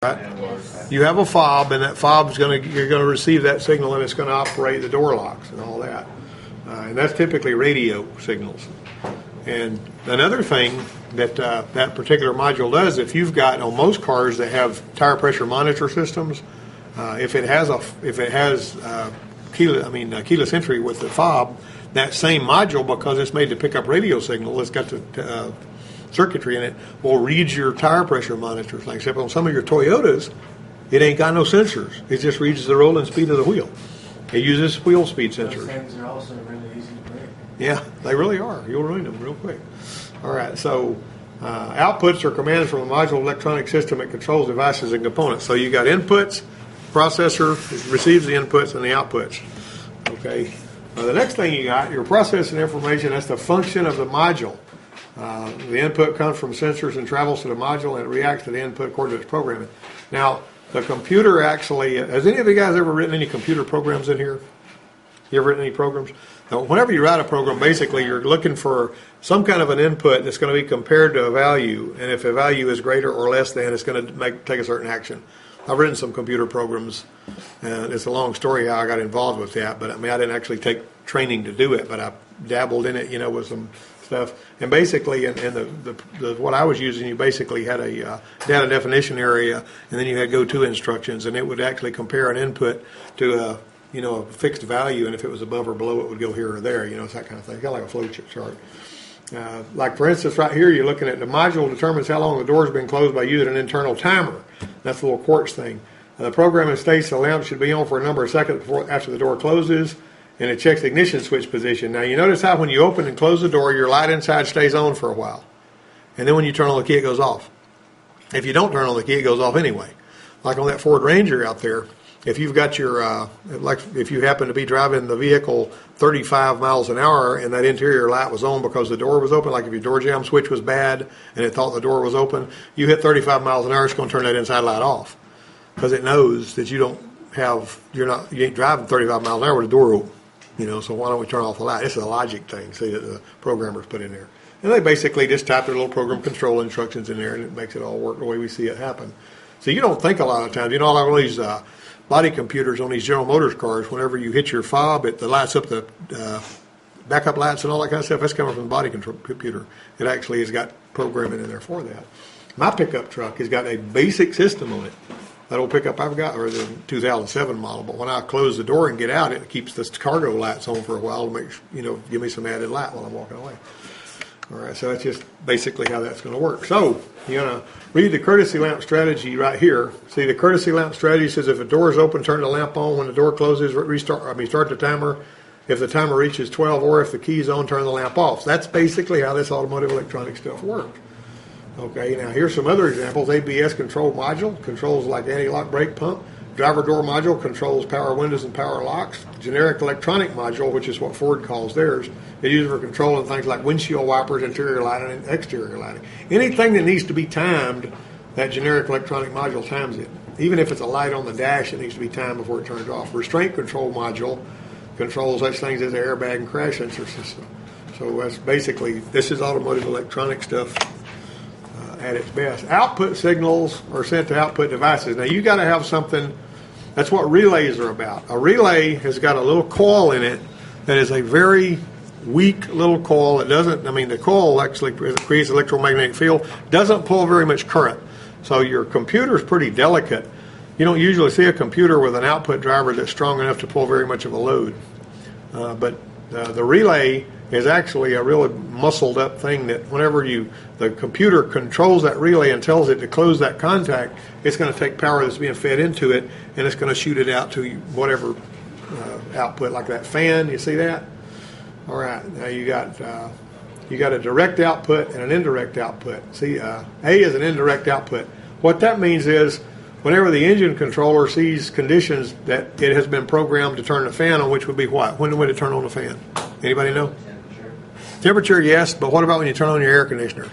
right? You have a fob, and that fob is you're going to receive that signal, and it's going to operate the door locks and all that. And that's typically radio signals. And another thing that that particular module does, if you've got on most cars that have tire pressure monitor systems, if it has keyless entry with the fob, that same module, because it's made to pick up radio signal, it's got the circuitry in it, will read your tire pressure monitors. Like except on some of your Toyotas, it ain't got no sensors. It just reads the rolling speed of the wheel. It uses wheel speed sensors. Those things are also really easy to break. Yeah, they really are. You'll ruin them real quick. All right, so outputs are commands from a module electronic system that controls devices and components. So you got inputs, processor receives the inputs and the outputs. Okay. The next thing you got, your processing information, that's the function of the module. The input comes from sensors and travels to the module, and it reacts to the input according to its programming. Now, the computer actually, has any of you guys ever written any computer programs in here? You ever written any programs? Now, whenever you write a program, basically you're looking for some kind of an input that's going to be compared to a value, and if a value is greater or less than, it's going to take a certain action. I've written some computer programs, and it's a long story how I got involved with that, but I mean, I didn't actually take training to do it, but I dabbled in it, with some stuff. And basically, in the what I was using, you basically had a data definition area, and then you had go-to instructions, and it would actually compare an input to a fixed value, and if it was above or below, it would go here or there, it's that kind of thing, kind of like a flow chart. Like for instance, right here, you're looking at the module determines how long the door's been closed by using an internal timer. That's the little quartz thing. The program states the lamp should be on for a number of seconds after the door closes, and it checks the ignition switch position. Now, you notice how when you open and close the door, your light inside stays on for a while, and then when you turn on the key, it goes off. If you don't turn on the key, it goes off anyway. Like on that Ford Ranger out there, if you've got your, if you happen to be driving the vehicle 35 miles an hour and that interior light was on because the door was open, like if your door jamb switch was bad and it thought the door was open, you hit 35 miles an hour, it's going to turn that inside light off because it knows that you ain't driving 35 miles an hour with the door open, so why don't we turn off the light? This is a logic thing, see, that the programmers put in there. And they basically just type their little program control instructions in there and it makes it all work the way we see it happen. So you don't think a lot of times, all these body computers on these General Motors cars, whenever you hit your fob, it lights up the backup lights and all that kind of stuff. That's coming from the body computer. It actually has got programming in there for that. My pickup truck has got a basic system on it. That old pickup I've got, or the 2007 model, but when I close the door and get out, it keeps the cargo lights on for a while to make, give me some added light while I'm walking away. All right, so that's just basically how that's going to work. So you're going to read the courtesy lamp strategy right here. See, the courtesy lamp strategy says if the door is open, turn the lamp on. When the door closes, start the timer. If the timer reaches 12 or if the key is on, turn the lamp off. So that's basically how this automotive electronic stuff works. Okay, now here's some other examples. ABS control module controls like anti-lock brake pump. Driver door module controls power windows and power locks. Generic electronic module, which is what Ford calls theirs, is used for controlling things like windshield wipers, interior lighting, and exterior lighting. Anything that needs to be timed, that generic electronic module times it. Even if it's a light on the dash, it needs to be timed before it turns off. Restraint control module controls such things as the airbag and crash sensor system. So that's basically, this is automotive electronic stuff at its best. Output signals are sent to output devices. Now you got to have something. That's what relays are about. A relay has got a little coil in it that is a very weak little coil. It doesn't, the coil actually creates an electromagnetic field, doesn't pull very much current. So your computer is pretty delicate. You don't usually see a computer with an output driver that's strong enough to pull very much of a load. But the relay is actually a really muscled up thing that whenever the computer controls that relay and tells it to close that contact, it's going to take power that's being fed into it and it's going to shoot it out to whatever output, like that fan. You see that? All right. Now you got a direct output and an indirect output. See, A is an indirect output. What that means is whenever the engine controller sees conditions that it has been programmed to turn the fan on, which would be what? When would it turn on the fan? Anybody know? Temperature, yes, but what about when you turn on your air conditioner?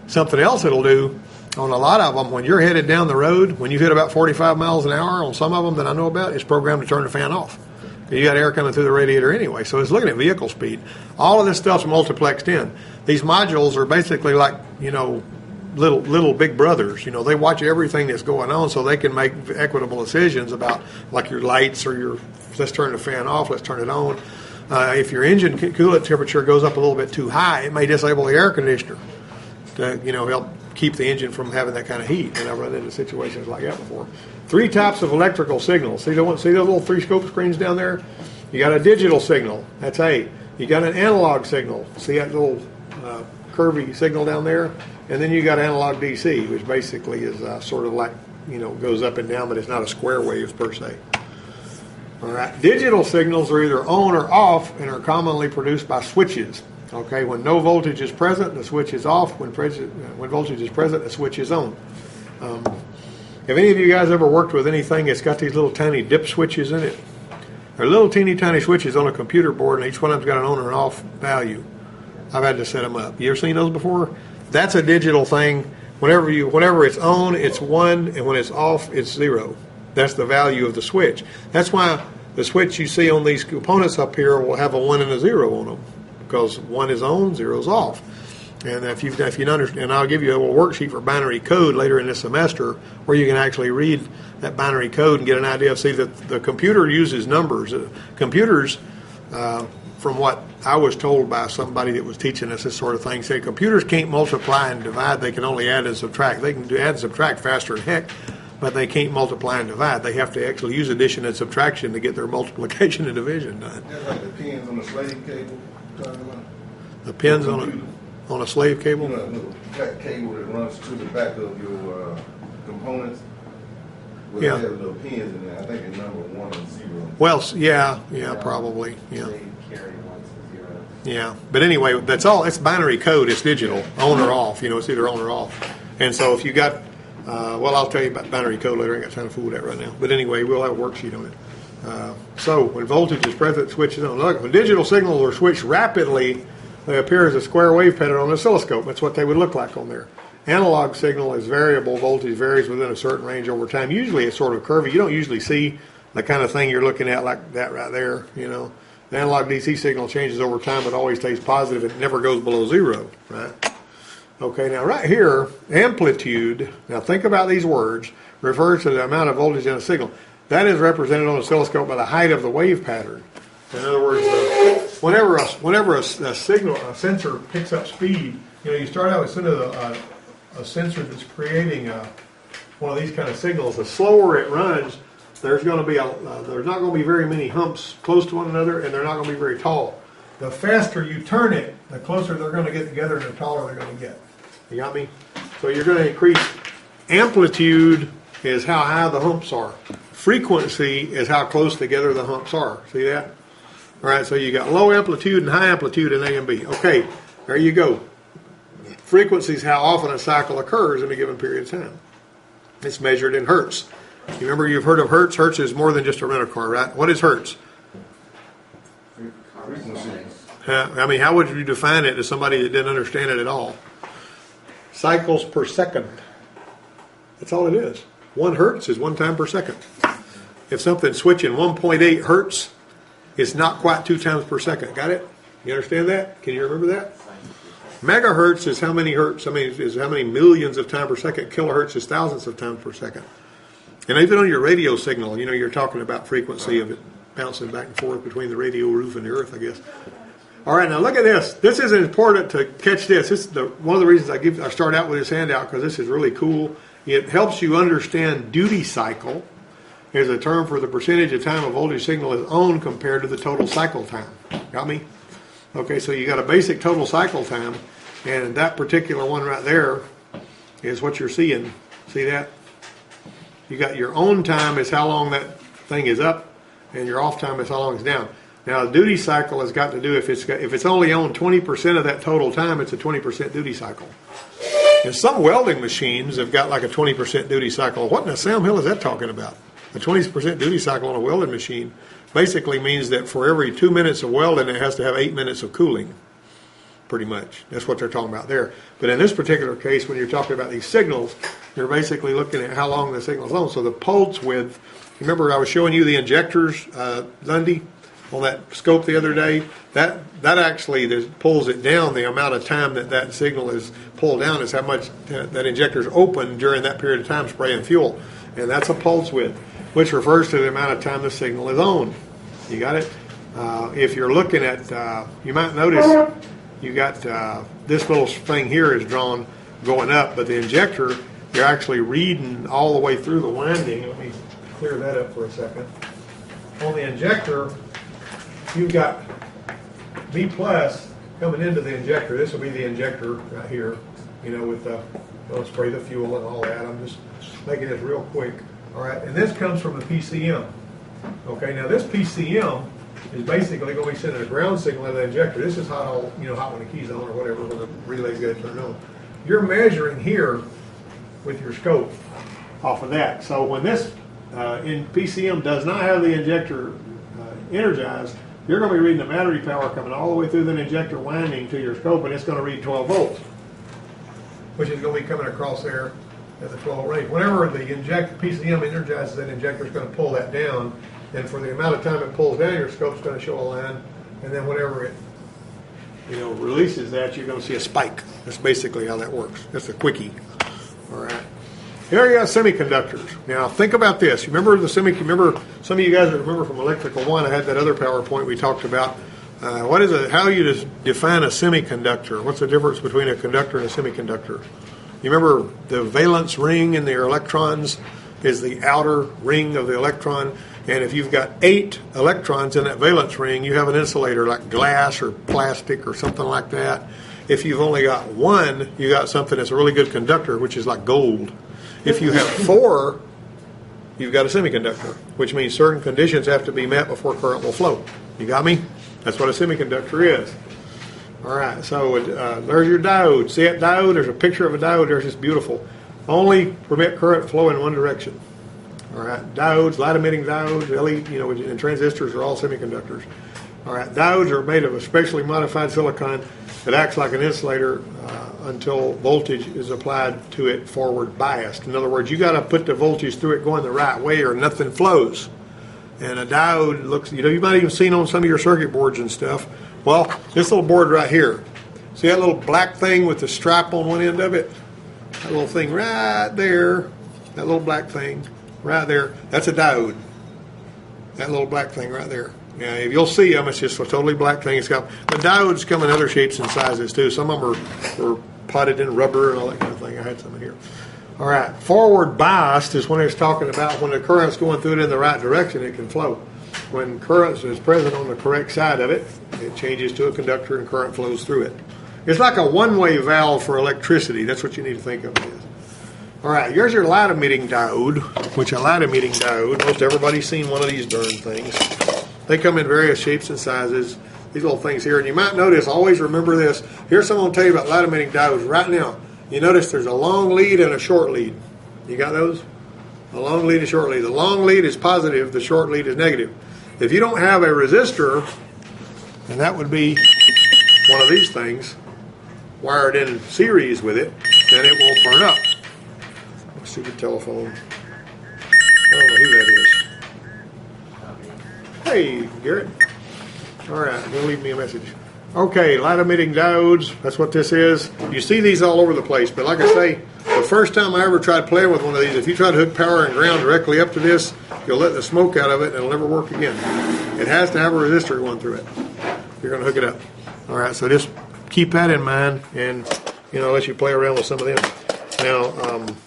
Something else it'll do on a lot of them, when you're headed down the road, when you hit about 45 miles an hour on some of them that I know about, it's programmed to turn the fan off. You got air coming through the radiator anyway, so it's looking at vehicle speed. All of this stuff's multiplexed in. These modules are basically like, little big brothers. You know, they watch everything that's going on so they can make equitable decisions about, like, your lights or your, let's turn the fan off, let's turn it on. If your engine coolant temperature goes up a little bit too high, it may disable the air conditioner to, you know, help keep the engine from having that kind of heat. And I've run into situations like that before. 3 types of electrical signals. See those little 3 scope screens down there? You got a digital signal. That's A. You got an analog signal. See that little curvy signal down there? And then you got analog DC, which basically is sort of like, you know, goes up and down, but it's not a square wave per se. All right. Digital signals are either on or off and are commonly produced by switches. Okay, when no voltage is present, the switch is off. When voltage is present, the switch is on. Have any of you guys ever worked with anything that's got these little tiny dip switches in it? They're little teeny tiny switches on a computer board, and each one of them's got an on or off value. I've had to set them up. You ever seen those before? That's a digital thing. Whenever it's on, it's 1, and when it's off, it's 0. That's the value of the switch. That's why the switch you see on these components up here will have a 1 and a 0 on them, because 1 is on, 0 is off. And if you understand, and I'll give you a little worksheet for binary code later in this semester, where you can actually read that binary code and get an idea of, see, that the computer uses numbers. Computers, from what I was told by somebody that was teaching us this sort of thing, said computers can't multiply and divide, they can only add and subtract. They can add and subtract faster than heck, but they can't multiply and divide. They have to actually use addition and subtraction to get their multiplication and division done. That's like the pins on the slave cable. The pins on a slave cable? You know, that little flat cable that runs to the back of your components. Well, Yeah. They have little pins in there. I think it's number 1 and 0. Well, yeah, probably, yeah. They carry 1s and 0s. Yeah, but anyway, that's all. It's binary code. It's digital, on or off. You know, it's either on or off. And so if you got, well, I'll tell you about binary code later. I ain't got time to fool with that right now. But anyway, we'll have a worksheet on it. So when voltage is present, it switches on. Look, when digital signals are switched rapidly, they appear as a square wave pattern on an oscilloscope. That's what they would look like on there. Analog signal is variable. Voltage varies within a certain range over time. Usually it's sort of curvy. You don't usually see the kind of thing you're looking at like that right there, you know. The analog DC signal changes over time, but always stays positive. It never goes below 0, right? Okay, now right here, amplitude, now think about these words, refers to the amount of voltage in a signal. That is represented on an oscilloscope by the height of the wave pattern. In other words, whenever a sensor picks up speed, you know, you start out with a sensor that's creating one of these kind of signals. The slower it runs, there's not going to be very many humps close to one another, and they're not going to be very tall. The faster you turn it, the closer they're going to get together, and the taller they're going to get. You got me? So you're going to increase. Amplitude is how high the humps are. Frequency is how close together the humps are. See that? All right, so you got low amplitude and high amplitude in A and B. Okay, there you go. Frequency is how often a cycle occurs in a given period of time. It's measured in hertz. You remember, you've heard of hertz? Hertz is more than just a rental car, right? What is hertz? I mean, how would you define it to somebody that didn't understand it at all? Cycles per second. That's all it is. 1 hertz is 1 time per second. If something's switching 1.8 hertz, it's not quite 2 times per second. Got it? You understand that? Can you remember that? Megahertz is how many hertz? I mean, is how many millions of times per second. Kilohertz is thousands of times per second. And even on your radio signal, you know, you're talking about frequency of it bouncing back and forth between the radio roof and the earth, I guess. All right, now look at this. This is important to catch this. This is one of the reasons I start out with this handout, because this is really cool. It helps you understand duty cycle. Is a term for the percentage of time a voltage signal is on compared to the total cycle time. Got me? Okay, so you got a basic total cycle time, and that particular one right there is what you're seeing. See that? You got your on time is how long that thing is up, and your off time is how long it's down. Now, the duty cycle has got to do, if it's only on 20% of that total time, it's a 20% duty cycle. And some welding machines have got like a 20% duty cycle. What in the Sam Hill is that talking about? A 20% duty cycle on a welding machine basically means that for every 2 minutes of welding, it has to have 8 minutes of cooling, pretty much. That's what they're talking about there. But in this particular case, when you're talking about these signals, you're basically looking at how long the signal's on. So the pulse width, remember I was showing you the injectors, Lundy? on that scope the other day, that actually pulls it down. The amount of time that signal is pulled down is how much that injector is open during that period of time spraying fuel. And that's a pulse width, which refers to the amount of time the signal is on. You got it? If you're looking at, you might notice you got this little thing here is drawn going up, but the injector, you're actually reading all the way through the winding. Let me clear that up for a second. On the injector, you've got B plus coming into the injector. This will be the injector right here, with don't spray the fuel and all that. I'm just making this real quick. All right, and this comes from the PCM. Okay, now this PCM is basically going to be sending a ground signal to the injector. This is hot, hot when the key's on or whatever, when the relay's got turned on. You're measuring here with your scope off of that. So when this in PCM does not have the injector energized, you're going to be reading the battery power coming all the way through the injector winding to your scope, and it's going to read 12 volts, which is going to be coming across there at the 12 range. Whenever the PCM energizes that injector, it's going to pull that down, and for the amount of time it pulls down, your scope's going to show a line, and then whenever it releases that, you're going to see a spike. That's basically how that works. That's a quickie. All right. Here you got semiconductors. Now think about this. Remember some of you guys remember from Electrical 1, I had that other PowerPoint we talked about. How you define a semiconductor? What's the difference between a conductor and a semiconductor? You remember the valence ring in their electrons is the outer ring of the electron, and if you've got 8 electrons in that valence ring, you have an insulator like glass or plastic or something like that. If you've only got 1, you got something that's a really good conductor, which is like gold. If you have 4, you've got a semiconductor, which means certain conditions have to be met before current will flow. You got me? That's what a semiconductor is. All right, so there's your diode. See that diode? There's a picture of a diode. There's just beautiful. Only permit current flow in one direction. All right, diodes, light-emitting diodes, LED, and transistors are all semiconductors. All right, diodes are made of a specially modified silicon that acts like an insulator until voltage is applied to it forward biased. In other words, you got to put the voltage through it going the right way or nothing flows. And a diode looks, you might even seen on some of your circuit boards and stuff. Well, this little board right here, see that little black thing with the stripe on one end of it? That little thing right there, that little black thing right there, that's a diode. That little black thing right there. Yeah, if you'll see them, it's just a totally black thing. The diodes come in other shapes and sizes too. Some of them are potted in rubber and all that kind of thing. I had some in here. All right, forward biased is when it's talking about when the current's going through it in the right direction, it can flow. When current is present on the correct side of it, it changes to a conductor and current flows through it. It's like a one-way valve for electricity. That's what you need to think of it as. All right, here's your light-emitting diode, which a light-emitting diode, most everybody's seen one of these darn things. They come in various shapes and sizes, these little things here. And you might notice, always remember this, here's someone will tell you about light-emitting diodes right now. You notice there's a long lead and a short lead. You got those? A long lead and a short lead. The long lead is positive, the short lead is negative. If you don't have a resistor, and that would be one of these things, wired in series with it, then it won't burn up. Stupid telephone. I don't know who that is. Hey, Garrett. All right, they'll leave me a message. Okay, light emitting diodes, that's what this is. You see these all over the place, but like I say, the first time I ever tried playing with one of these, if you try to hook power and ground directly up to this, you'll let the smoke out of it and it'll never work again. It has to have a resistor going through it. You're going to hook it up. All right, so just keep that in mind and, let you play around with some of them. Now,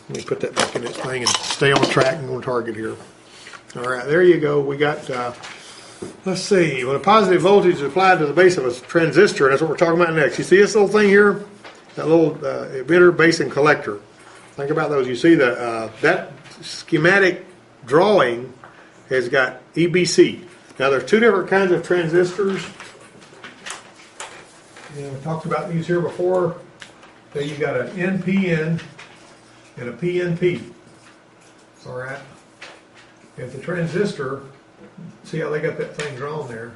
let me put that back in its thing and stay on track and go on target here. All right, there you go. We got... let's see, when a positive voltage is applied to the base of a transistor, that's what we're talking about next. You see this little thing here? That little emitter, base, and collector. Think about those. You see that schematic drawing has got EBC. Now there's 2 different kinds of transistors. We talked about these here before. So you got an NPN and a PNP. All right. If the transistor, see how they got that thing drawn there,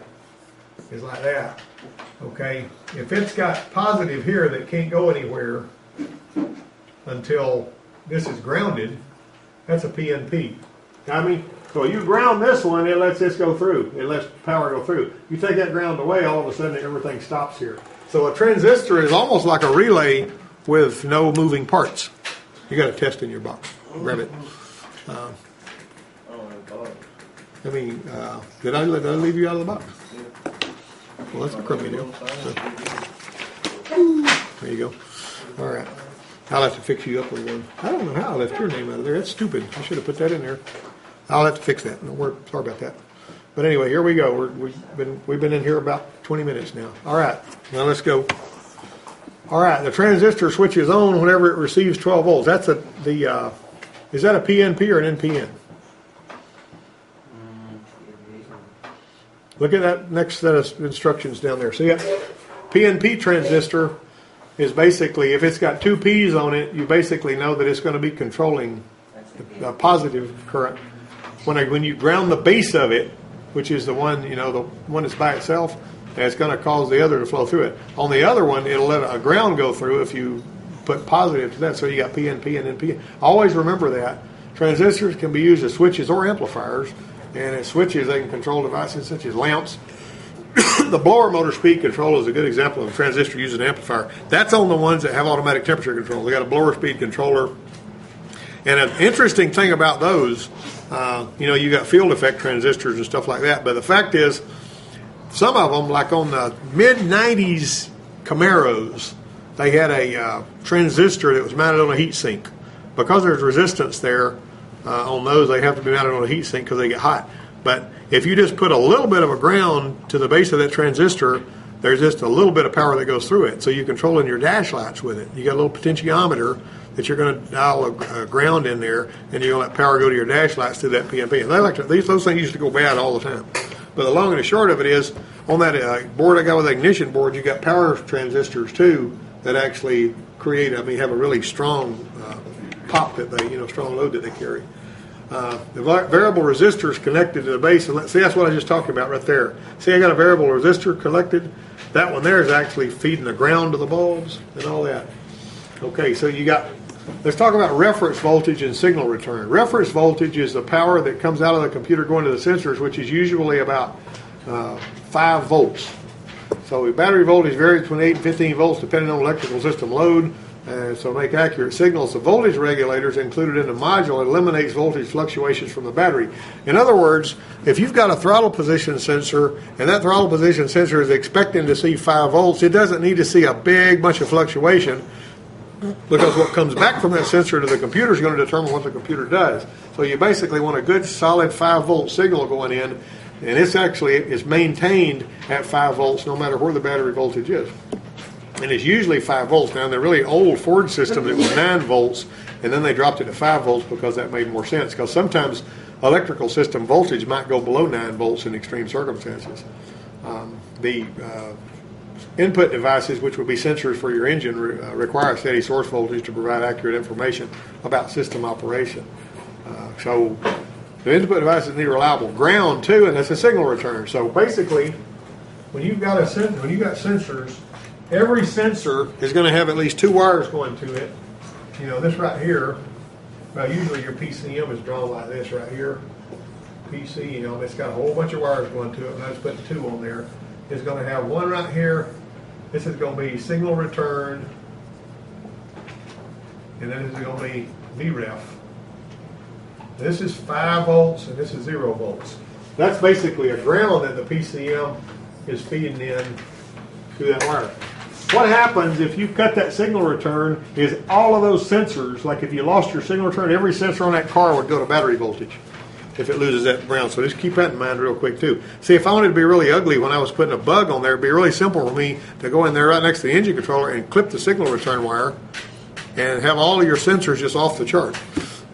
is like that. Okay, if it's got positive here that can't go anywhere until this is grounded, that's a PNP. Got me? So you ground this one, it lets this go through. It lets power go through. You take that ground away, all of a sudden everything stops here. So a transistor is almost like a relay with no moving parts. You got a test in your box. Grab it. Did I leave you out of the box? Well, that's a crummy deal. So, there you go. All right. I'll have to fix you up with one. I don't know how I left your name out of there. That's stupid. I should have put that in there. I'll have to fix that. Sorry about that. But anyway, here we go. We've been in here about 20 minutes now. All right. Now let's go. All right. The transistor switches on whenever it receives 12 volts. That's is that a PNP or an NPN? Look at that next set of instructions down there. See that PNP transistor is basically, if it's got two P's on it, you basically know that it's going to be controlling a positive current. When you ground the base of it, which is the one that's by itself, it's going to cause the other to flow through it. On the other one, it'll let a ground go through if you put positive to that. So you got PNP and NPN. Always remember that. Transistors can be used as switches or amplifiers, and as switches they can control devices such as lamps. The blower motor speed control is a good example of a transistor using an amplifier. That's on the ones that have automatic temperature control. They got a blower speed controller. And an interesting thing about those, you got field effect transistors and stuff like that. But the fact is, some of them, like on the mid-90s Camaros, they had a transistor that was mounted on a heat sink. Because there's resistance there on those, they have to be mounted on a heat sink because they get hot. But if you just put a little bit of a ground to the base of that transistor, there's just a little bit of power that goes through it. So you're controlling your dash lights with it. You got a little potentiometer that you're going to dial a ground in there, and you're going to let power go to your dash lights through that PNP. And those things used to go bad all the time. But the long and the short of it is, on that board I got with the ignition board, you got power transistors too that actually have a really strong pop that they, strong load that they carry. The variable resistors connected to the base, and see, that's what I was just talking about right there. See, I got a variable resistor connected. That one there is actually feeding the ground to the bulbs and all that. Okay, so let's talk about reference voltage and signal return. Reference voltage is the power that comes out of the computer going to the sensors, which is usually about 5 volts. So battery voltage varies between 8 and 15 volts depending on electrical system load. So make accurate signals. The voltage regulators included in the module eliminates voltage fluctuations from the battery. In other words, if you've got a throttle position sensor and that throttle position sensor is expecting to see 5 volts, it doesn't need to see a big bunch of fluctuation, because what comes back from that sensor to the computer is going to determine what the computer does. So you basically want a good solid 5 volt signal going in, and it's actually is maintained at 5 volts no matter where the battery voltage is. And it's usually 5 volts. Now, in the really old Ford system, it was 9 volts, and then they dropped it to 5 volts because that made more sense. Because sometimes electrical system voltage might go below 9 volts in extreme circumstances. The input devices, which would be sensors for your engine, require a steady source voltage to provide accurate information about system operation. So the input devices need reliable ground too, and that's a signal return. So basically, when you've got sensors, every sensor is going to have at least 2 wires going to it. This right here, usually your PCM is drawn like this right here. PC, it's got a whole bunch of wires going to it, and I just put 2 on there. It's going to have one right here. This is going to be signal return, and then this is going to be VREF. This is 5 volts, and this is 0 volts. That's basically a ground that the PCM is feeding in to that wire. What happens if you cut that signal return is all of those sensors, like if you lost your signal return, every sensor on that car would go to battery voltage if it loses that ground. So just keep that in mind real quick too. See, if I wanted to be really ugly when I was putting a bug on there, it'd be really simple for me to go in there right next to the engine controller and clip the signal return wire and have all of your sensors just off the chart.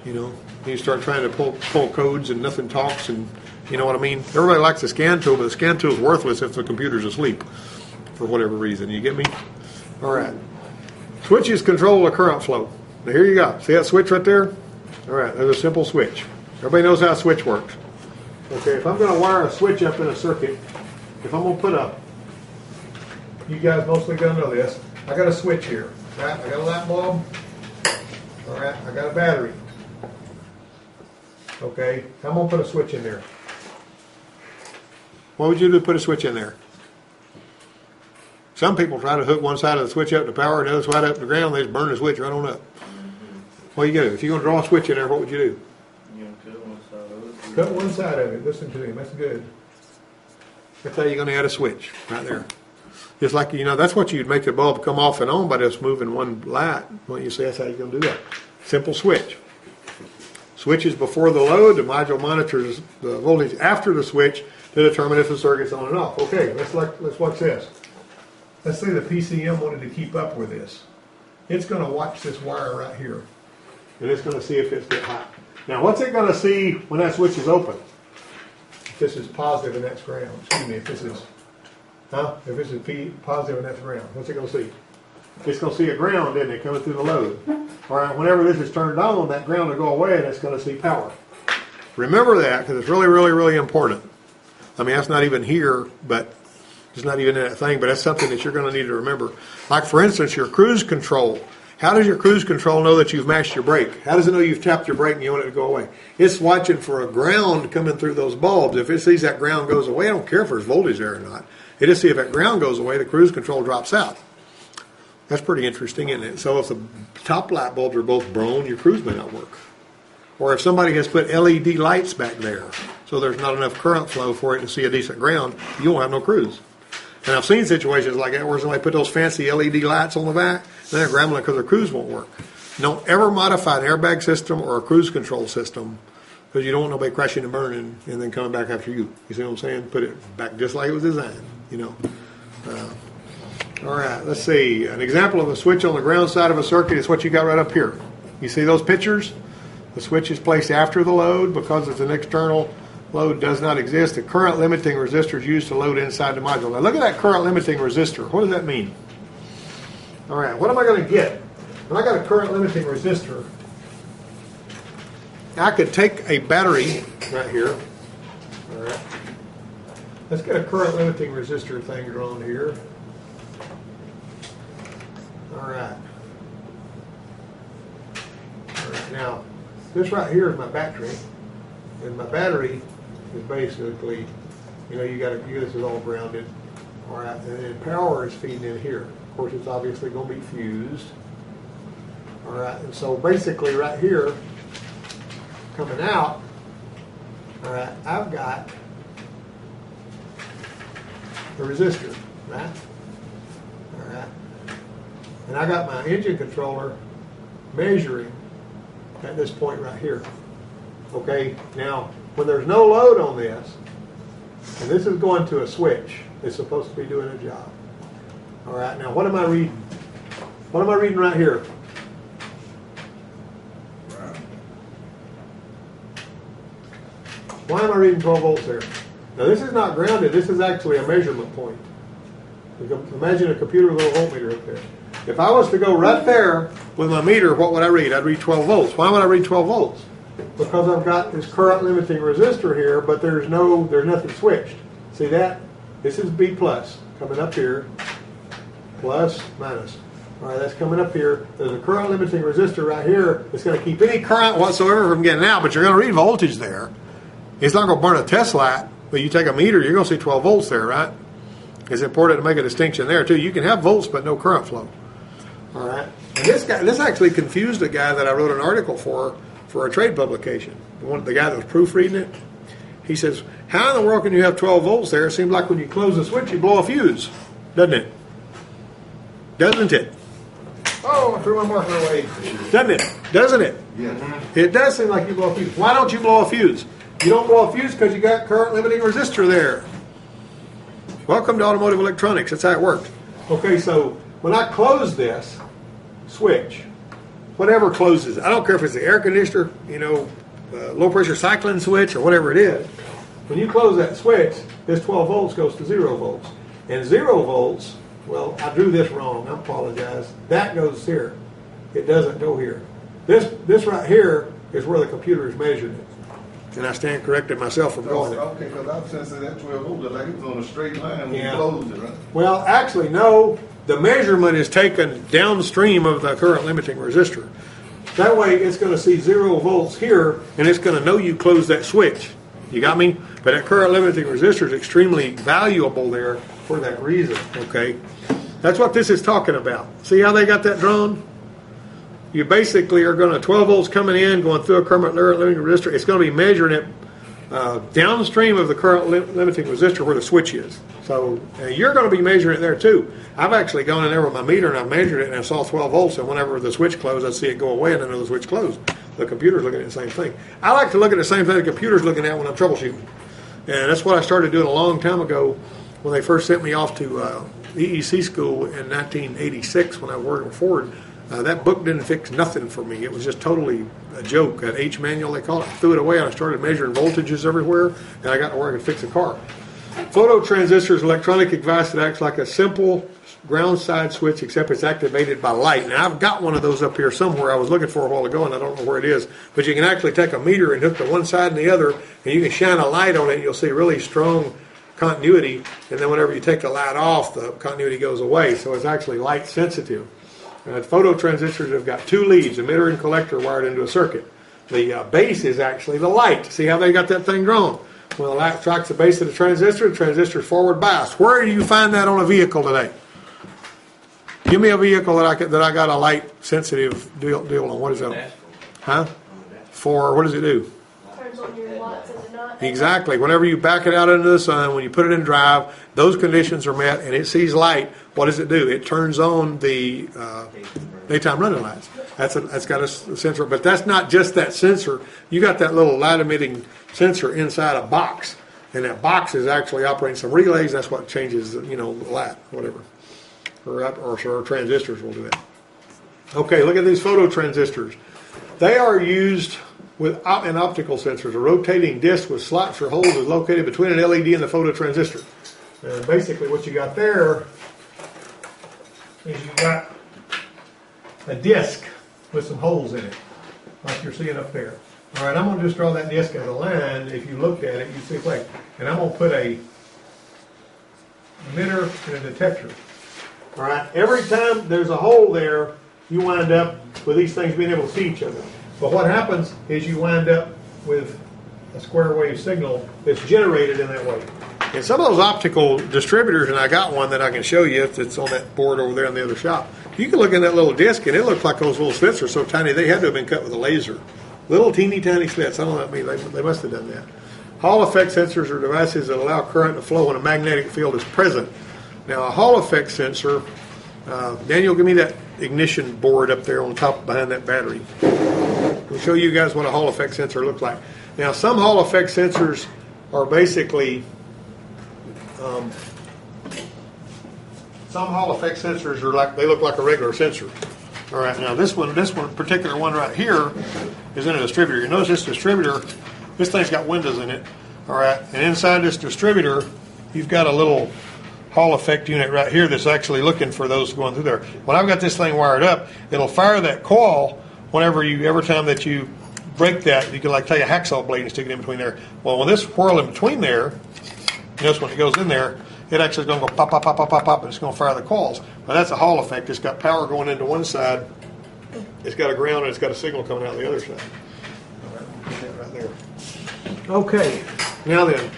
You start trying to pull codes and nothing talks, and you know what I mean? Everybody likes the scan tool, but the scan tool is worthless if the computer's asleep for whatever reason. You get me? All right. Switches control the current flow. Now here you go. See that switch right there? All right, there's a simple switch. Everybody knows how a switch works. Okay, if I'm going to wire a switch up in a circuit, if I'm going to put you guys mostly going to know this, I got a switch here. Right? I got a light bulb. All right, I got a battery. Okay, I'm going to put a switch in there. What would you do to put a switch in there? Some people try to hook one side of the switch up to power and the other side up to ground. They just burn the switch right on up. What do you do? If you're going to draw a switch in there, what would you do? You cut one side of it. Cut one side of it. Listen to him. That's good. That's how you're going to add a switch right there. Just like, that's what you'd make the bulb come off and on by just moving one light. Well, you see, that's how you're going to do that. Simple switch. Switch is before the load. The module monitors the voltage after the switch to determine if the circuit's on and off. Okay, let's watch this. Let's say the PCM wanted to keep up with this. It's going to watch this wire right here. And it's going to see if it's get hot. Now, what's it going to see when that switch is open? If this is positive and that's ground. Excuse me, if this is positive and that's ground. What's it going to see? It's going to see a ground, isn't it, coming through the load. All right, whenever this is turned on, that ground will go away and it's going to see power. Remember that, because it's really, really, really important. I mean, that's not even here, but it's not even in that thing, but that's something that you're going to need to remember. Like, for instance, your cruise control. How does your cruise control know that you've mashed your brake? How does it know you've tapped your brake and you want it to go away? It's watching for a ground coming through those bulbs. If it sees that ground goes away, I don't care if there's voltage there or not. It just see if that ground goes away, the cruise control drops out. That's pretty interesting, isn't it? So if the top light bulbs are both blown, your cruise may not work. Or if somebody has put LED lights back there, so there's not enough current flow for it to see a decent ground, you won't have no cruise. And I've seen situations like that where somebody put those fancy LED lights on the back, and they're scrambling because their cruise won't work. Don't ever modify an airbag system or a cruise control system because you don't want nobody crashing and burning and then coming back after you. You see what I'm saying? Put it back just like it was designed, All right, let's see. An example of a switch on the ground side of a circuit is what you got right up here. You see those pictures? The switch is placed after the load because it's an external load does not exist. The current limiting resistor is used to load inside the module. Now look at that current limiting resistor. What does that mean? All right, what am I going to get? When I got a current limiting resistor, I could take a battery right here. All right. Let's get a current limiting resistor thing drawn here. All right. All right. Now, this right here is my battery, and my battery is basically, this is all grounded. All right, and then power is feeding in here. Of course, it's obviously going to be fused. All right, and so basically right here, coming out, all right, I've got the resistor, right? All right, and I got my engine controller measuring at this point right here. Okay, now when there's no load on this, and this is going to a switch, it's supposed to be doing a job. All right, now what am I reading? What am I reading right here? Why am I reading 12 volts there? Now this is not grounded, this is actually a measurement point. Imagine a computer with a voltmeter up there. If I was to go right there with my meter, what would I read? I'd read 12 volts. Why would I read 12 volts? Because I've got this current limiting resistor here, but there's nothing switched. See that? This is B plus coming up here, plus, minus. All right, that's coming up here. There's a current limiting resistor right here that's going to keep any current whatsoever from getting out, but you're going to read voltage there. It's not going to burn a test light, but you take a meter, you're going to see 12 volts there, right? It's important to make a distinction there, too. You can have volts, but no current flow. All right. And this actually confused a guy that I wrote an article for a trade publication. The guy that was proofreading it, he says, how in the world can you have 12 volts there? It seems like when you close the switch, you blow a fuse, doesn't it? Doesn't it? Oh, I threw my marker away. Doesn't it? Doesn't it? Yes. It does seem like you blow a fuse. Why don't you blow a fuse? You don't blow a fuse because you got current limiting resistor there. Welcome to automotive electronics. That's how it worked. Okay, so when I close this switch, whatever closes, I don't care if it's the air conditioner, low pressure cycling switch or whatever it is. When you close that switch, this 12 volts goes to 0 volts. And 0 volts, well, I drew this wrong. I apologize. That goes here. It doesn't go here. This right here is where the computer is measuring it. And I stand corrected myself from going there. Okay, because I'm sensing that 12 volts like it was on a straight line when you closed it, right? Well, actually, no. The measurement is taken downstream of the current limiting resistor. That way it's going to see 0 volts here, and it's going to know you closed that switch. You got me? But that current limiting resistor is extremely valuable there for that reason, okay? That's what this is talking about. See how they got that drawn? You basically are going to 12 volts coming in, going through a current limiting resistor. It's going to be measuring it downstream of the current limiting resistor where the switch is. So you're going to be measuring it there too. I've actually gone in there with my meter and I've measured it and I saw 12 volts, and whenever the switch closed, I see it go away and I know the switch closed. The computer's looking at the same thing. I like to look at the same thing the computer's looking at when I'm troubleshooting. And that's what I started doing a long time ago when they first sent me off to EEC school in 1986 when I was working with Ford. That book didn't fix nothing for me. It was just totally a joke. That H manual, they call it. I threw it away and I started measuring voltages everywhere, and I got to where I could fix a car. Phototransistor is an electronic device that acts like a simple ground side switch, except it's activated by light. Now, I've got one of those up here somewhere I was looking for a while ago, and I don't know where it is. But you can actually take a meter and hook to one side and the other, and you can shine a light on it, and you'll see really strong continuity. And then whenever you take the light off, the continuity goes away. So it's actually light sensitive. Phototransistors have got 2 leads, emitter and collector, wired into a circuit. The base is actually the light. See how they got that thing drawn? When the light strikes the base of the transistor is forward biased. Where do you find that on a vehicle today? Give me a vehicle that I got a light sensitive deal on. What is that? Huh? For what does it do? Turns on your lights and not. Exactly. Whenever you back it out into the sun, when you put it in drive, those conditions are met and it sees light. What does it do? It turns on the daytime running lights. That's got a sensor, but that's not just that sensor. You got that little light emitting sensor inside a box, and that box is actually operating some relays. That's what changes, the light, whatever, or transistors will do that. Okay, look at these phototransistors. They are used with in optical sensors. A rotating disc with slots or holes is located between an LED and the phototransistor. And basically, what you got there is you got a disc with some holes in it, like you're seeing up there. All right, I'm going to just draw that disc as a line. If you looked at it, you see, wait, and I'm going to put a emitter and a detector. All right, every time there's a hole there, you wind up with these things being able to see each other. But what happens is you wind up with a square wave signal that's generated in that way. And some of those optical distributors, and I got one that I can show you if it's on that board over there in the other shop. You can look in that little disc, and it looks like those little slits are so tiny they had to have been cut with a laser. Little teeny tiny slits. I don't know what I mean. They must have done that. Hall effect sensors are devices that allow current to flow when a magnetic field is present. Now, a Hall effect sensor, Daniel, give me that ignition board up there on top behind that battery. We'll show you guys what a Hall effect sensor looks like. Now, some Hall effect sensors are basically some Hall effect sensors are like, they look like a regular sensor. All right, now this particular one right here is in a distributor. You notice this distributor, this thing's got windows in it. All right, and inside this distributor, you've got a little Hall effect unit right here that's actually looking for those going through there. When I've got this thing wired up, it'll fire that coil every time that you break that. You can like take a hacksaw blade and stick it in between there. Well, when this whirl in between there, notice when it goes in there, it actually is going to go pop, pop, pop, pop, pop, pop, and it's going to fire the coils. Now that's a Hall effect. It's got power going into one side, it's got a ground, and it's got a signal coming out the other side. All right, put that right there. Okay, now then,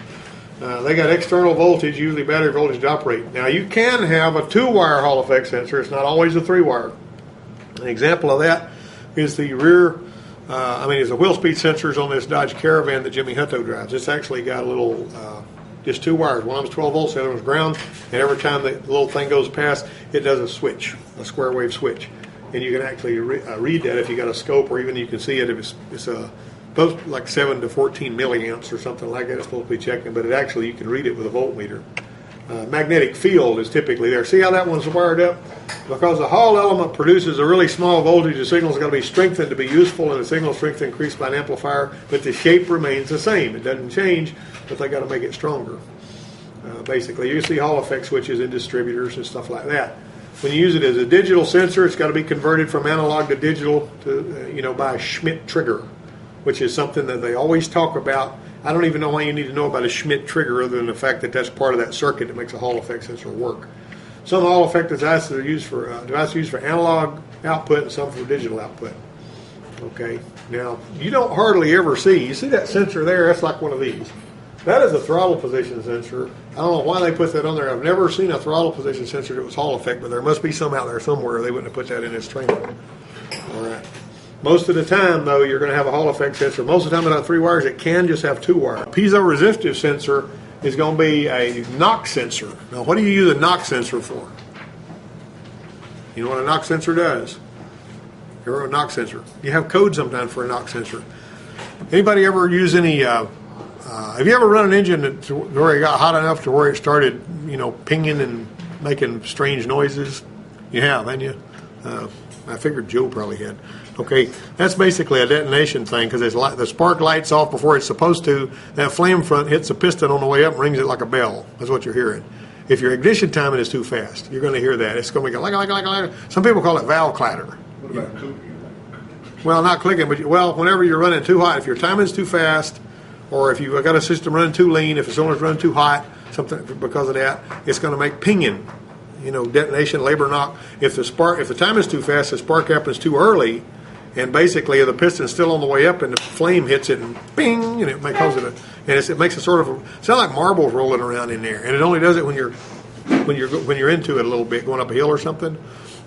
they got external voltage, usually battery voltage to operate. Now you can have a 2-wire Hall effect sensor. It's not always a 3-wire. An example of that is the rear, is the wheel speed sensors on this Dodge Caravan that Jimmy Hutto drives. It's actually got a little, just 2 wires. One of them's 12 volts, the other one's ground, and every time the little thing goes past, it does a switch, a square wave switch. And you can actually read that if you got a scope, or even you can see it if it's both like 7 to 14 milliamps or something like that. It's supposed to be checking, but you can read it with a voltmeter. Magnetic field is typically there. See how that one's wired up? Because the Hall element produces a really small voltage, the signal's got to be strengthened to be useful, and the signal strength increased by an amplifier, but the shape remains the same. It doesn't change, but they got to make it stronger. Basically, you see Hall effect switches in distributors and stuff like that. When you use it as a digital sensor, it's got to be converted from analog to digital to, by a Schmidt trigger, which is something that they always talk about. I don't even know why you need to know about a Schmidt trigger other than the fact that that's part of that circuit that makes a Hall effect sensor work. Some Hall effect devices are used for analog output and some for digital output. Okay, now you don't hardly ever see, you see that sensor there, that's like one of these. That is a throttle position sensor. I don't know why they put that on there. I've never seen a throttle position sensor that was Hall effect, but there must be some out there somewhere. They wouldn't have put that in this training. All right. Most of the time, though, you're going to have a Hall effect sensor. Most of the time, without 3 wires, it can just have 2 wires. A piezo-resistive sensor is going to be a knock sensor. Now, what do you use a knock sensor for? You know what a knock sensor does? You're a knock sensor. You have code sometimes for a knock sensor. Anybody ever use any? Have you ever run an engine where it got hot enough to where it started, pinging and making strange noises? You have, haven't you? I figured Joe probably had. Okay, that's basically a detonation thing because the spark lights off before it's supposed to. That flame front hits the piston on the way up and rings it like a bell. That's what you're hearing. If your ignition timing is too fast, you're going to hear that. It's going to be like. Some people call it valve clatter. What about cooking? Well, not clicking, but whenever you're running too hot, if your timing's too fast, or if you've got a system running too lean, if the cylinder's running too hot, something because of that, it's going to make pinging. Detonation, labor knock. If the time is too fast, the spark happens too early, and basically the piston's still on the way up, and the flame hits it, and bing, and it makes it makes a sort of sound like marbles rolling around in there, and it only does it when you're into it a little bit, going up a hill or something.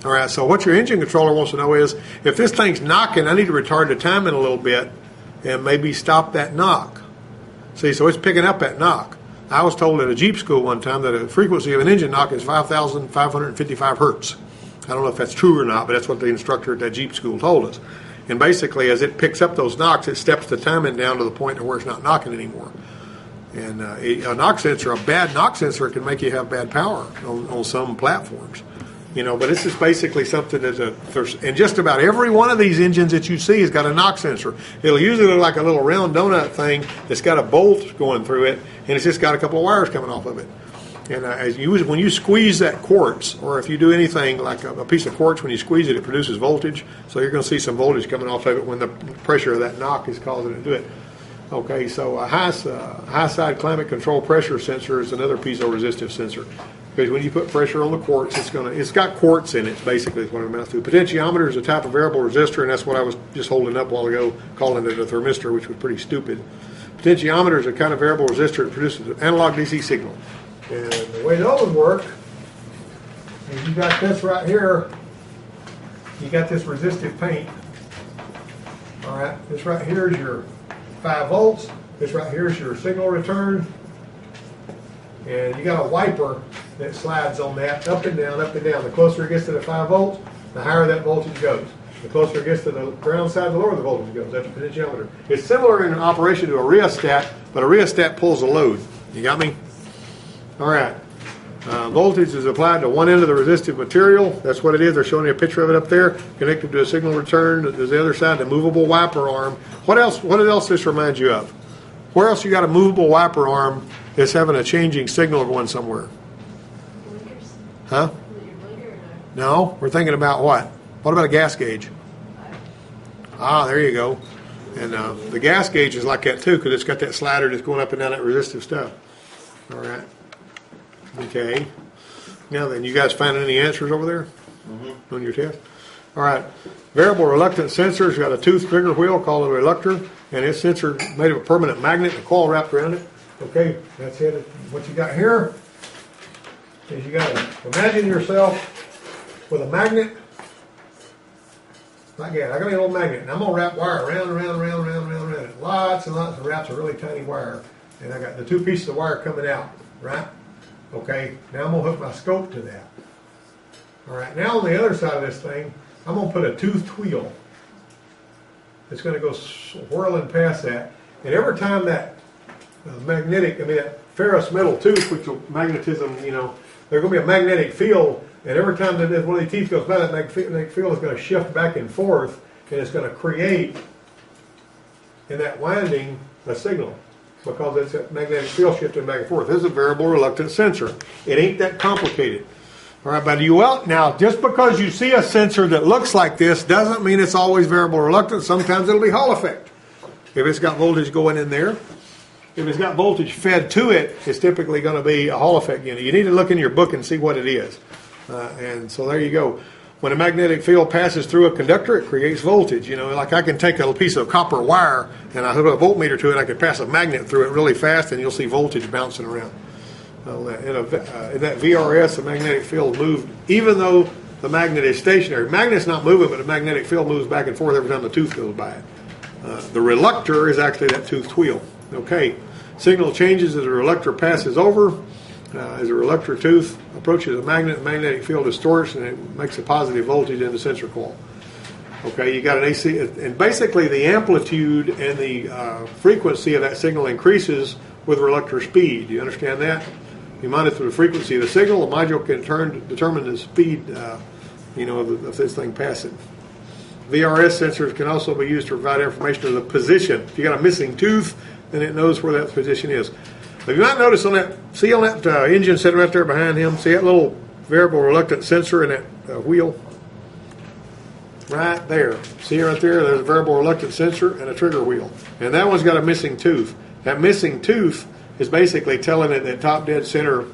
All right. So what your engine controller wants to know is if this thing's knocking, I need to retard the timing a little bit, and maybe stop that knock. See, so it's picking up that knock. I was told at a Jeep school one time that the frequency of an engine knock is 5,555 hertz. I don't know if that's true or not, but that's what the instructor at that Jeep school told us. And basically, as it picks up those knocks, it steps the timing down to the point where it's not knocking anymore. And a knock sensor, a bad knock sensor, can make you have bad power on some platforms. But this is basically something and just about every one of these engines that you see has got a knock sensor. It'll usually look like a little round donut thing that's got a bolt going through it, and it's just got a couple of wires coming off of it. And when you squeeze that quartz, or if you do anything like a piece of quartz, when you squeeze it, it produces voltage. So you're going to see some voltage coming off of it when the pressure of that knock is causing it to do it. Okay, so a high side climate control pressure sensor is another piezo-resistive sensor. Because when you put pressure on the quartz, it's got quartz in it, basically is what it amounts to. Potentiometer is a type of variable resistor, and that's what I was just holding up a while ago, calling it a thermistor, which was pretty stupid. Potentiometer is a kind of variable resistor that produces an analog DC signal. And the way those work is you got this right here, you got this resistive paint. All right, this right here is your 5 volts. This right here is your signal return. And you got a wiper that slides on that up and down, up and down. The closer it gets to the 5 volts, the higher that voltage goes. The closer it gets to the ground side, the lower the voltage goes. That's a potentiometer. It's similar in operation to a rheostat, but a rheostat pulls a load. You got me? All right. Voltage is applied to one end of the resistive material. That's what it is. They're showing you a picture of it up there, connected to a signal return. There's the other side, the movable wiper arm. What else this reminds you of? Where else you got a movable wiper arm that's having a changing signal going somewhere? Blinkers? Huh? Is it your blinker or No, we're thinking about what? What about a gas gauge? Ah, there you go. And the gas gauge is like that too, because it's got that slider that's going up and down that resistive stuff. All right. Okay. Now then, you guys finding any answers over there on your test? All right. Variable reluctance sensors got a tooth trigger wheel called a reluctor, and this sensor made of a permanent magnet, a coil wrapped around it. Okay, that's it. What you got here is you got to imagine yourself with a magnet like that. I got a little magnet, and I'm going to wrap wire around it. Lots and lots of wraps of really tiny wire. And I got the 2 pieces of wire coming out, right? Okay, now I'm going to hook my scope to that. All right, now on the other side of this thing, I'm going to put a toothed wheel. It's going to go whirling past that. And every time that that ferrous metal tooth, which will magnetism, there's going to be a magnetic field. And every time that one of these teeth goes by, that magnetic field is going to shift back and forth. And it's going to create, in that winding, a signal. Because it's a magnetic field shifting back and forth. This is a variable reluctance sensor. It ain't that complicated. All right, but now, just because you see a sensor that looks like this doesn't mean it's always variable reluctance. Sometimes it'll be Hall effect. If it's got voltage going in there, if it's got voltage fed to it, it's typically going to be a Hall effect unit. You need to look in your book and see what it is. And so there you go. when a magnetic field passes through a conductor, it creates voltage. You know, like I can take a piece of copper wire and I hook a voltmeter to it, I can pass a magnet through it really fast, and you'll see voltage bouncing around. In that VRS, the magnetic field moved, even though the magnet is stationary. The magnet's not moving, but the magnetic field moves back and forth every time the tooth goes by it. The reluctor is actually that toothed wheel. Okay, signal changes as the reluctor passes over. As a reluctor tooth approaches a magnet, the magnetic field distorts and it makes a positive voltage in the sensor coil. Okay, you got an AC, and basically the amplitude and the frequency of that signal increases with reluctor speed. Do you understand that? You monitor the frequency of the signal. The module can determine the speed, of this thing passing. VRS sensors can also be used to provide information of the position. If you got a missing tooth, then it knows where that position is. If you might notice on that, see on that engine sitting right there behind him, see that little variable reluctance sensor in that wheel? Right there. See right there? There's a variable reluctance sensor and a trigger wheel. And that one's got a missing tooth. That missing tooth is basically telling it that top dead center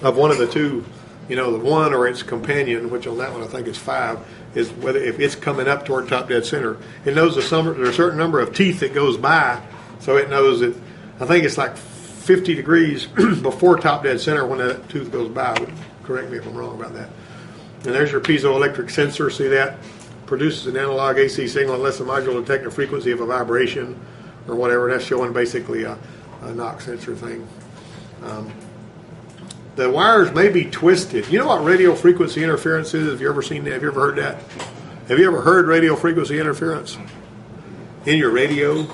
of one of the two, the one or its companion, which on that one I think is 5, is whether if it's coming up toward top dead center. It knows there's a certain number of teeth that goes by, so it knows that, I think it's like 50 degrees before top dead center when that tooth goes by. Correct me if I'm wrong about that. And there's your piezoelectric sensor. See that? Produces an analog AC signal unless the module detects the frequency of a vibration or whatever. That's showing basically a knock sensor thing. The wires may be twisted. You know what radio frequency interference is? Have you ever seen that? Have you ever heard that? Have you ever heard radio frequency interference in your radio?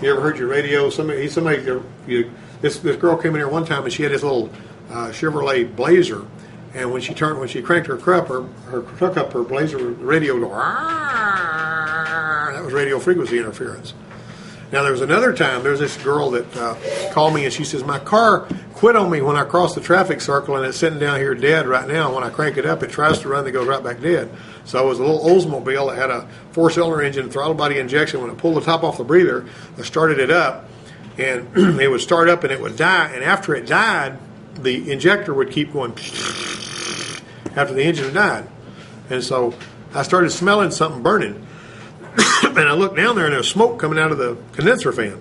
You ever heard your radio? This girl came in here one time and she had this little Chevrolet Blazer, and when she cranked her truck up, her Blazer radio go, that was radio frequency interference. Now there was another time, there's this girl that called me and she says, my car quit on me when I crossed the traffic circle and it's sitting down here dead right now. When I crank it up, it tries to run and it goes right back dead. So it was a little Oldsmobile that had a 4-cylinder engine, throttle body injection. When it pulled the top off the breather, I started it up and it would start up and it would die. And after it died, the injector would keep going after the engine had died. And so I started smelling something burning. And I looked down there and there was smoke coming out of the condenser fan.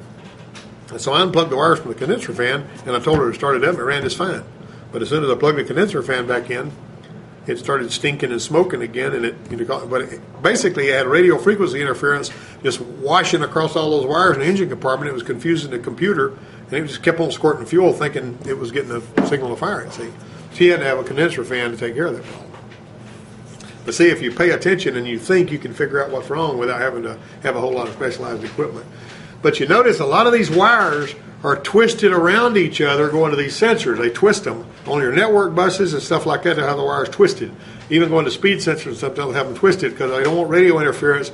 And so I unplugged the wires from the condenser fan and I told her to start it up and it ran just fine. But as soon as I plugged the condenser fan back in, it started stinking and smoking again. And basically it had radio frequency interference just washing across all those wires in the engine compartment. It was confusing the computer and it just kept on squirting fuel thinking it was getting a signal to fire it. See, she had to have a condenser fan to take care of that problem. But see, if you pay attention and you think, you can figure out what's wrong without having to have a whole lot of specialized equipment. But you notice a lot of these wires are twisted around each other going to these sensors. They twist them on your network buses and stuff like that to have the wires twisted. Even going to speed sensors and stuff, they'll have them twisted because they don't want radio interference.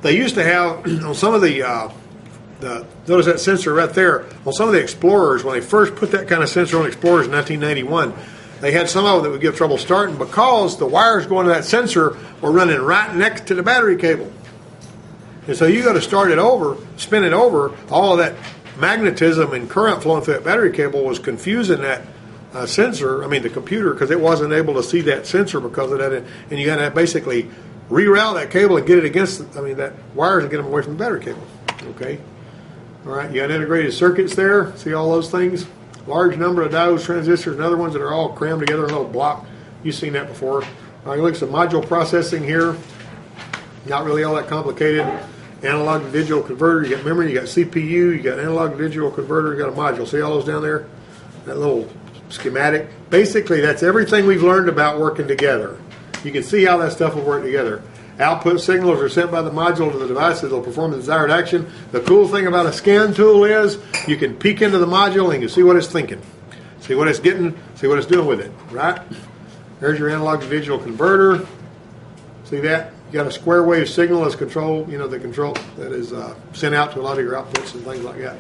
They used to have on some of notice that sensor right there, on some of the Explorers, when they first put that kind of sensor on Explorers in 1991, they had some of them that would give trouble starting because the wires going to that sensor were running right next to the battery cable. And so you got to start it over, spin it over. All of that magnetism and current flowing through that battery cable was confusing that the computer, because it wasn't able to see that sensor because of that. And you got to basically reroute that cable and get it against, that wires and get them away from the battery cable. Okay? All right, you got integrated circuits there. See all those things? Large number of diodes, transistors, and other ones that are all crammed together in a little block. You've seen that before. All right, look at some module processing here. Not really all that complicated. Analog to digital converter. You got memory, you got CPU, you got analog to digital converter, you got a module. See all those down there? That little schematic. Basically, that's everything we've learned about working together. You can see how that stuff will work together. Output signals are sent by the module to the devices that will perform the desired action. The cool thing about a scan tool is you can peek into the module and you can see what it's thinking. See what it's getting, see what it's doing with it, right? There's your analog to digital converter. See that? You got a square wave signal as control, the control that is sent out to a lot of your outputs and things like that.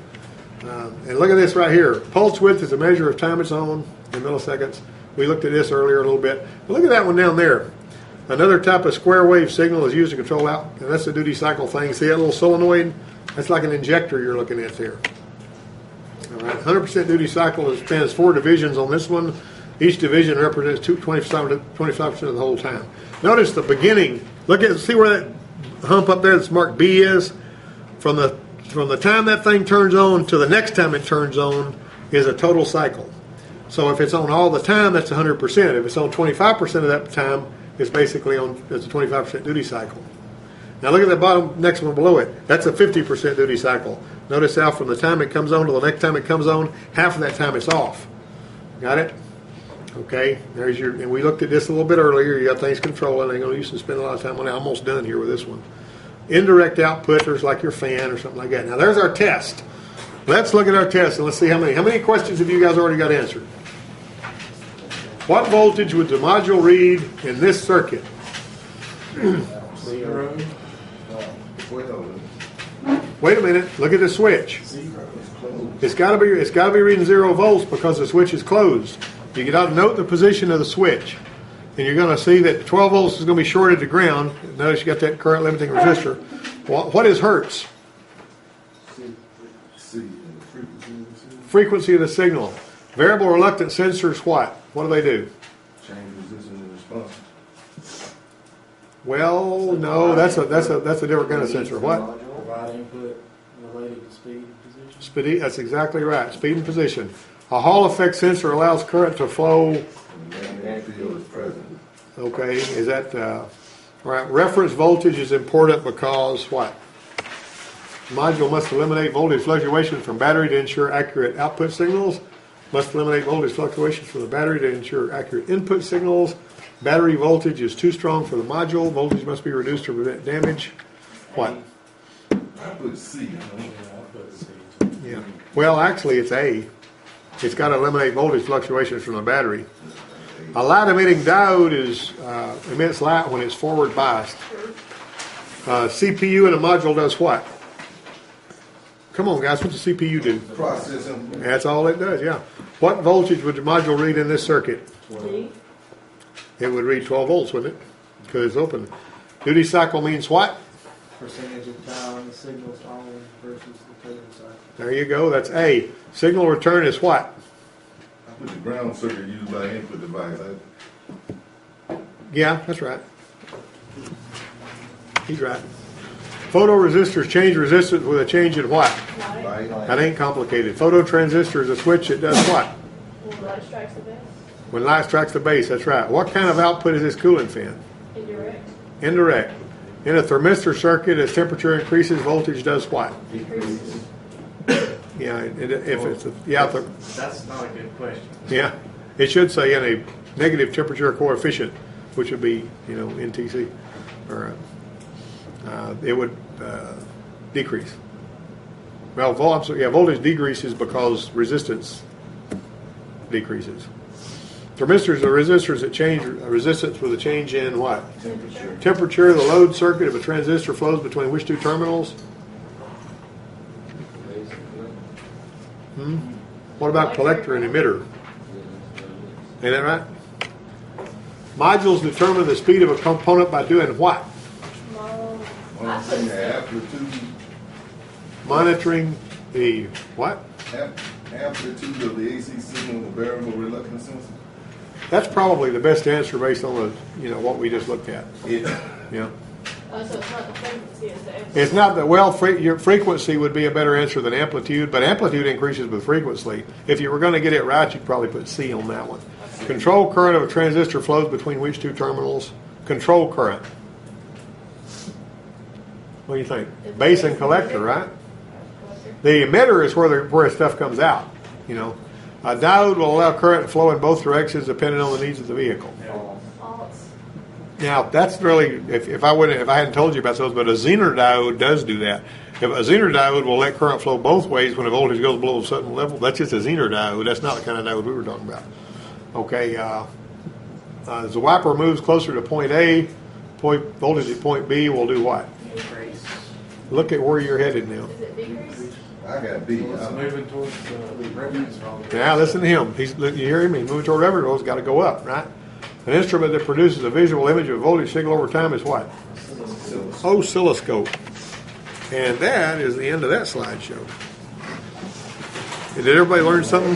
And look at this right here. Pulse width is a measure of time it's on in milliseconds. We looked at this earlier a little bit. But look at that one down there. Another type of square wave signal is used to control out, and that's the duty cycle thing. See that little solenoid? That's like an injector you're looking at there. All right, 100% duty cycle spans 4 divisions on this one. Each division represents 25% of the whole time. Notice the beginning. See where that hump up there that's marked B is? From the time that thing turns on to the next time it turns on is a total cycle. So if it's on all the time, that's 100%. If it's on 25% of that time, it's basically it's a 25% duty cycle. Now look at the bottom next one below it. That's a 50% duty cycle. Notice how from the time it comes on to the next time it comes on, half of that time it's off. Got it? Okay, and we looked at this a little bit earlier. You got things controlling. I'm going to use to spend a lot of time on it. I'm almost done here with this one. Indirect outputters like your fan or something like that. Now there's our test. Let's look at our test and let's see how many questions have you guys already got answered? What voltage would the module read in this circuit? 0. Wait a minute. Look at the switch. 0. It's got to be reading 0 volts because the switch is closed. You got to note the position of the switch, and you're going to see that 12 volts is going to be shorted to ground. Notice you got that current limiting resistor. What is hertz? Frequency of the signal. Variable reluctance sensors. What do they do? Change resistance and response. Well, no, that's a different kind of sensor. What? Provide input related to speed and position. Speed. That's exactly right. Speed and position. A Hall effect sensor allows current to flow. Magnetic field is present. Okay, is that right? Reference voltage is important because what? Module must eliminate voltage fluctuations from battery to ensure accurate output signals. Must eliminate voltage fluctuations from the battery to ensure accurate input signals. Battery voltage is too strong for the module. Voltage must be reduced to prevent damage. What? I put C. Yeah. Well, actually, it's A. It's got to eliminate voltage fluctuations from the battery. A light emitting diode emits light when it's forward biased. CPU in a module does what? Come on, guys. What's the CPU do? Processing. That's all it does. Yeah. What voltage would the module read in this circuit? D. It would read 12 volts, wouldn't it? Because it's open. Duty cycle means what? Percentage of time the signal's on versus the total cycle. There you go. That's A. Signal return is what? I put the ground circuit used by input device. Yeah, that's right. He's right. Photoresistors change resistance with a change in what? Light. That ain't complicated. Phototransistor is a switch that does what? When light strikes the base. When light strikes the base, that's right. What kind of output is this cooling fan? Indirect. Indirect. In a thermistor circuit, as temperature increases, voltage does what? Decreases. Yeah, That's not a good question. yeah. It should say in a negative temperature coefficient, which would be, NTC, or it would decrease. Well, voltage decreases because resistance decreases. Thermistors are resistors that change resistance with a change in what? Temperature. Temperature. The load circuit of a transistor flows between which two terminals? What about collector and emitter? Ain't that right? Modules determine the speed of a component by doing what? Monitoring the amplitude. Monitoring the what? Amplitude of the AC signal with variable reluctance sensor. That's probably the best answer based on what we just looked at. Yeah. So it's not the frequency, it's the amplitude. It's not that your frequency would be a better answer than amplitude, but amplitude increases with frequency. If you were going to get it right, you'd probably put C on that one. Okay. Control current of a transistor flows between which two terminals? Control current. What do you think? Base and collector, right? The emitter is where stuff comes out. A diode will allow current to flow in both directions depending on the needs of the vehicle. Now that's really if I hadn't told you about those, but a Zener diode does do that. If a Zener diode will let current flow both ways when the voltage goes below a certain level, that's just a Zener diode. That's not the kind of diode we were talking about. Okay, as the wiper moves closer to point A, voltage at point B will do what? Increase. Look at where you're headed now. Is it decrease? I got B. It's moving towards the reference voltage. Now listen to him. You hear him? He's moving toward reference voltage. Got to go up, right? An instrument that produces a visual image of a voltage signal over time is what? Oscilloscope. And that is the end of that slideshow. Did everybody learn something?